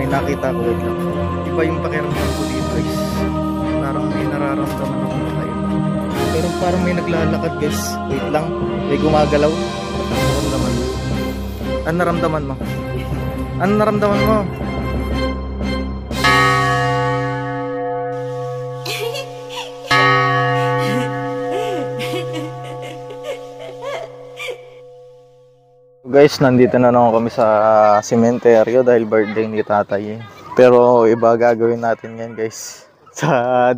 nakita ko, wait lang. Iba yung pakiramdam ko dito guys. Parang may nararamdaman ako na kayo. Pero parang may naglalakad guys. Wait lang, may gumagalaw. Ano naramdaman mo? Ano naramdaman mo? Guys, nandito na naman kami sa sementeryo dahil birthday ni tatay. Pero iba gagawin natin yan guys.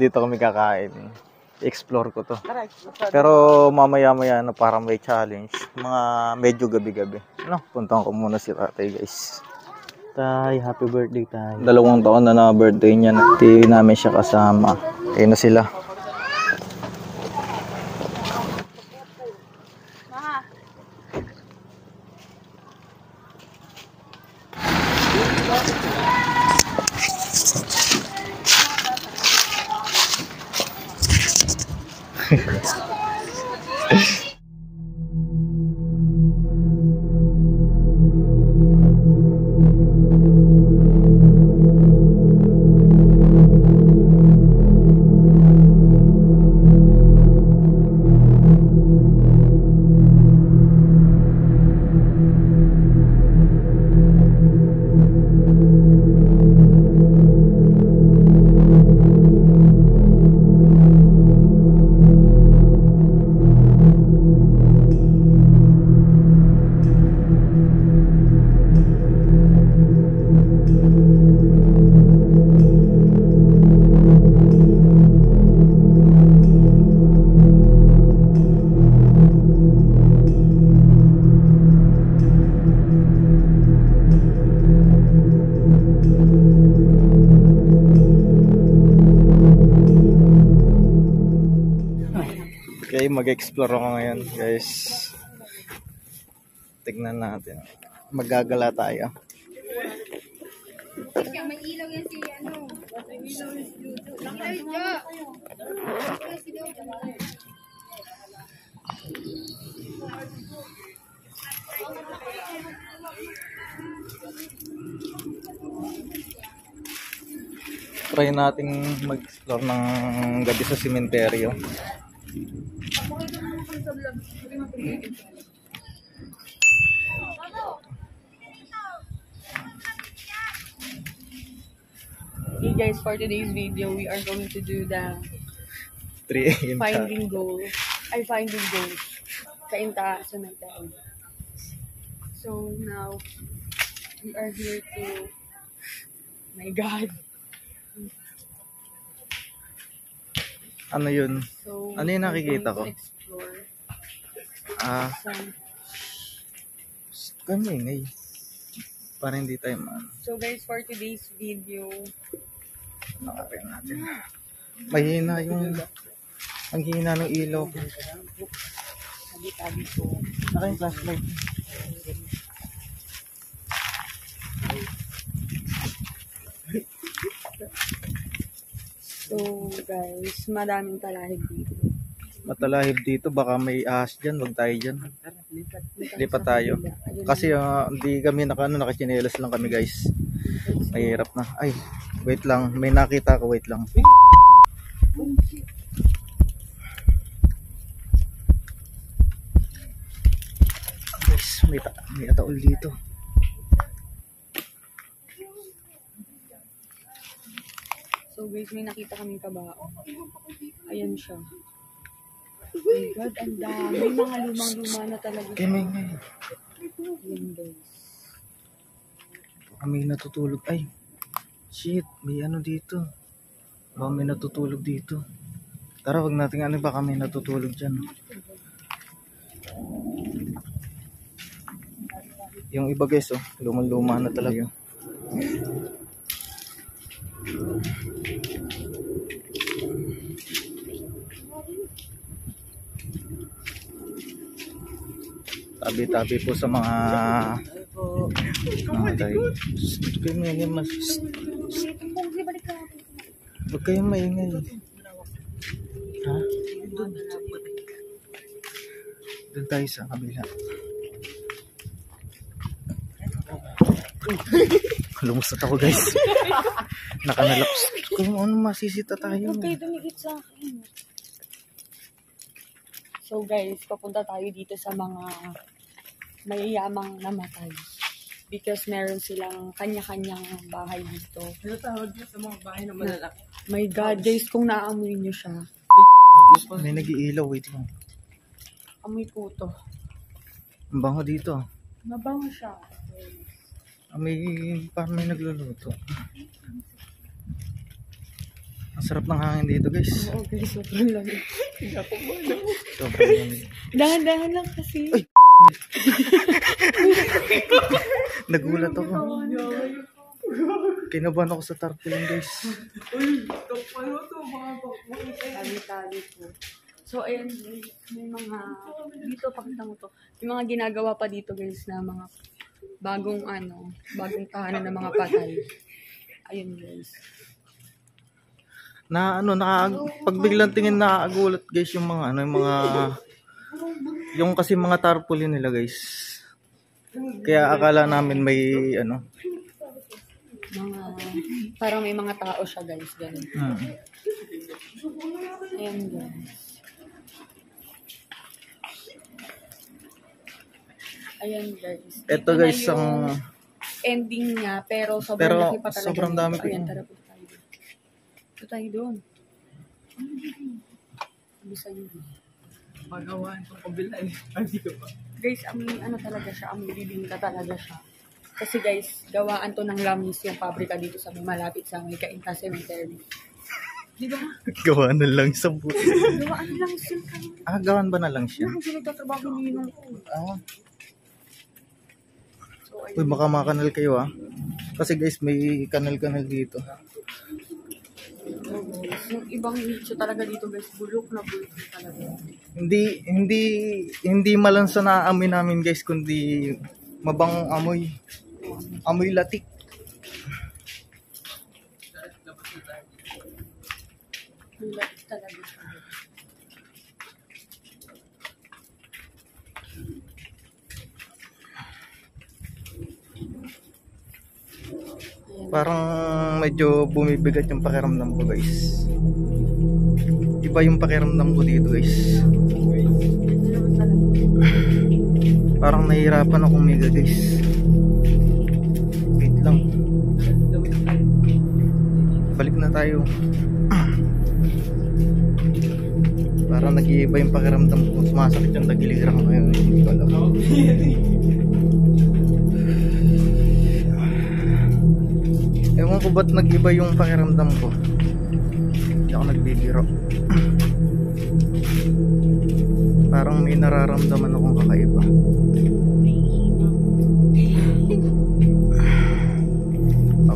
Dito kami kakain. Explore ko to. Pero mamaya-maya na parang may challenge. Mga medyo gabi-gabi. Puntahan ko muna si tatay guys. Tay, happy birthday tay. 2 taon na birthday niya. Hindi namin siya kasama. Ayun na sila. Okay, mag-explore ako ngayon guys. Tignan natin. Maggagala tayo. May ilaw yan si ano. May ilaw Try nating mag-explore ng gabi sa sementeryo. Hey guys, for today's video, we are going to do the 3 AM finding goals Cainta Cemetery. So now, we are here to, my God. Ano yun? So, Ano yung nakikita ko? Explore. Kami ngay. Para hindi tayo So guys, for today's video, nakapin natin. Mahina yung ang hina ng ilaw. sabi ko, Naka yung flashlight. so guys, madaming talahib dito. Matalahib dito, baka may ahas dyan, wag tayo dyan. Lipat tayo. Kasi hindi kami nakachinelas lang kami guys. Mahirap na. Ay, wait lang, may nakita ko, wait lang. Guys, may ataol dito. So guys, may nakita kaming kabao. Ayan siya. Oh my God, ang dami. Mga lumang-luma na talaga. Kami siya. ngay. Ayan guys. May natutulog. Ay, shit, may ano dito. Baka may natutulog dito. Tara, wag natin baka may natutulog dyan. Yung iba guys, lumang-luma na talaga. Tabi-tabi po sa mga tayo. Huwag kayo maingay. Huwag kayo maingay. Ha? Doon tayo sa kabila. Lumusot ako guys. Nakanalaps. Kung ano masisita tayo. Huwag kayo dumikit sa akin. So guys, papunta tayo dito sa mga mayayamang namatay. Because meron silang kanya-kanyang bahay dito. Ano tawag niya sa mga bahay na malalaki? My God, guys, kung naamoy nyo siya. May nag-iilaw. Wait lang. Amoy puto. Ang bango dito. Mabango siya. Parang may nagluluto. Ang sarap ng hangin dito guys. Oo guys, sobrang lamig. Sobrang lamig. Dahan-dahan lang kasi. Ay! Nagulat ako. Kinabahan ako sa tarpaulin guys. Tali-tali po. So, ayan, may mga, dito, pakita mo to. May mga ginagawa pa dito guys na mga bagong tahanan ng mga patay. Ayun guys. Pag biglang tingin nakakagulat guys yung mga yung kasi mga tarpaulin nila guys. Kaya akala namin may Parang may mga tao siya guys, ganun. Ayan guys. Ayan guys. Ito guys ang ending niya, pero sobrang laki pa talaga. Sobrang dami ko. Ayan, tara po tayo doon. Ito tayo doon. Sabi sa'yo. Magawaan itong kabila eh. Hindi ko ba? Guys, talaga siya, bibingka talaga siya. Kasi guys, gawaan to ng Lamis yung pabrika dito sa malapit sa may Cainta Cemetery. Di ba? gawa na lang sa buto. Gawaan lang siya. Gawan ba na lang siya? Hindi nagtatrabaho ni Ninong ko. So, Uy, baka makanal kayo Kasi guys, may kanal-kanal dito. Yung ibang nicho talaga dito guys, bulok na talaga. Hindi malansa na amoy namin guys, kundi mabang amoy. Amoy latik. Bulok talaga siya. Parang medyo bumibigat yung pakiramdam ko guys. Iba yung pakiramdam ko dito guys. Parang nahihirapan akong mega guys. Wait lang. Balik na tayo. Parang nag-iiba yung pakiramdam ko. Sumasakit yung tagiliran ko ngayon. Hindi ko alam. Ewan ko ba't nag-iba yung pakiramdam ko. Hindi ako nagbibiro. Parang may nararamdaman akong kakaiba.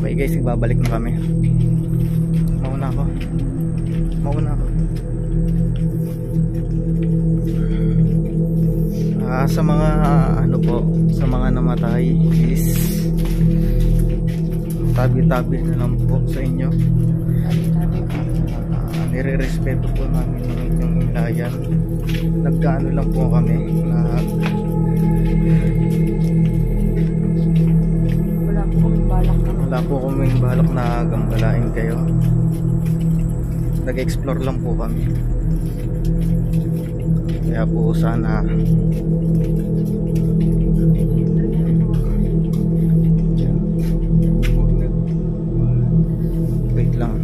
Okay guys, ibabalik na kami. Mauna ako. Sa mga sa mga namatay is tabi-tabi na lang po sa inyo. Nire-respeto po namin ng inyong ilayan. Nagkaano lang po kami na wala po kaming balak na gambalain kayo. Nag-explore lang po kami. Kaya po sana wait lang.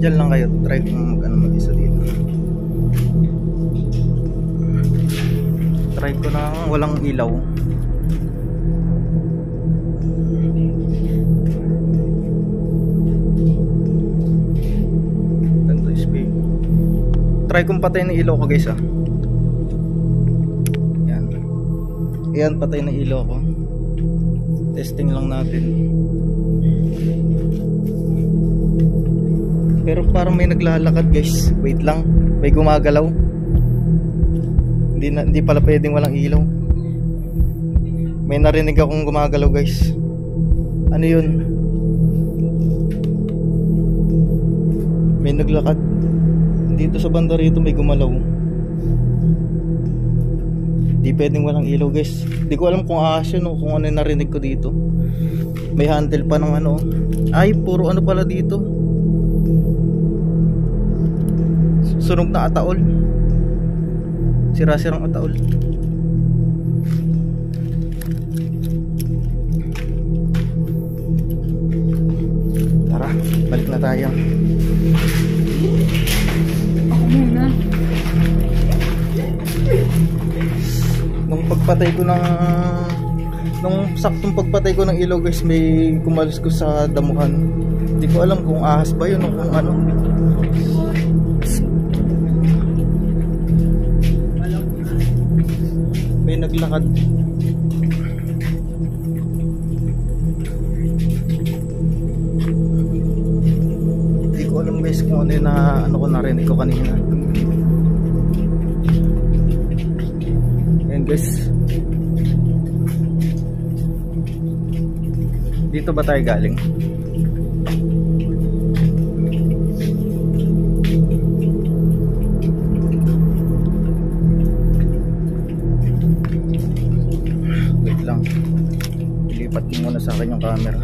Diyan lang kayo. Try kong mag-isa dito. Try ko na walang ilaw. Ganito speed. Try kong patay ng ilaw ko guys Yan. Yan, patay ng ilaw ko. Testing lang natin. Pero parang may naglalakad guys. Wait lang, may gumagalaw. Hindi pala pwedeng walang ilaw. May narinig akong gumagalaw guys. Ano yun? May naglakad. dito sa banda rito may gumalaw. Di pwedeng walang ilaw guys. Di ko alam kung ahas yun o kung ano yung narinig ko dito. May handle pa ng ano. Ay, puro ano pala dito. Sunog na ataol. Sira-sirang ataol. Tara, balik na tayo. Ako muna. Nung pagpatay ko ng saktong pagpatay ko ng ilaw guys, may kumalos ko sa damuhan. Hindi ko alam kung ahas ba yun o kung ano. May naglakad. Hindi ko alam guys kung ano yun na ano ko narinig ko kanina. Ayan guys. Dito ba tayo galing? Wait lang. Ilipat ko muna sa akin yung camera.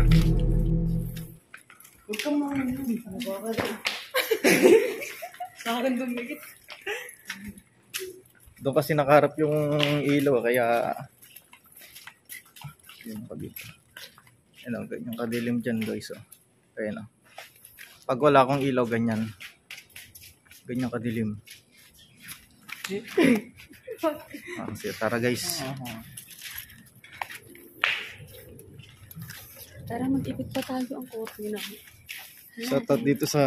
Huwag kang makakal. Sa akin dumigit. Doon kasi nakaharap yung ilaw kaya yun pa dito. Ayan o, ganyan kadilim dyan guys o. Ayan o. Pag wala akong ilaw ganyan. Ganyan kadilim. Sige, tara guys. Tara, mag-ipit pa tayo ang korte na. Shoutout dito sa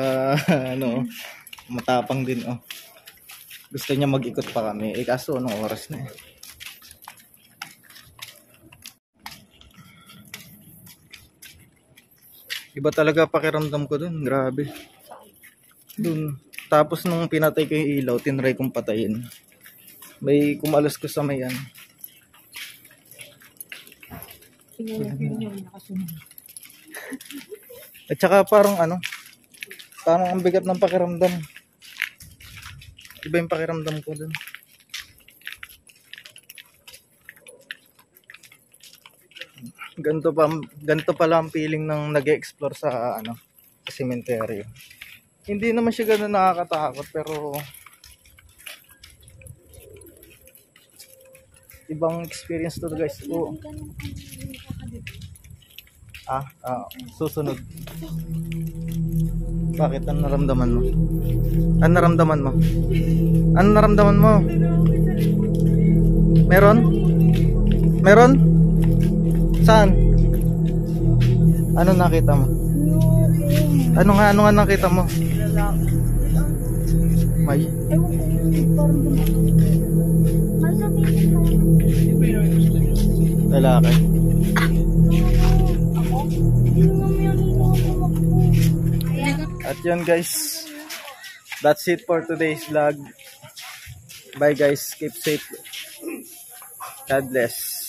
ano, matapang din oh. Gusto niya mag-ikot pa kami. Eh kaso anong oras na eh. Iba talaga pakiramdam ko dun. Grabe. Dun. Tapos nung pinatay ko yung ilaw, tinry kong patayin. May kumalas ko sa mayan. Tingnan niyo yung nakasunod. At saka parang ano, parang ang bigat ng pakiramdam. Iba yung pakiramdam ko dun. Ganito pala ang feeling ng nag-e-explore sa ano, sa cemetery. Hindi naman siya gano'n nakakatakot pero ibang experience to guys. Oo. Susunod. Bakit? Ano naramdaman mo? Ano naramdaman mo? Ano naramdaman mo? Meron? Meron? Saan? Ano nakita mo? Ano nga nakita mo? May? Lalaki. At yun guys, that's it for today's vlog. Bye guys, keep safe. God bless.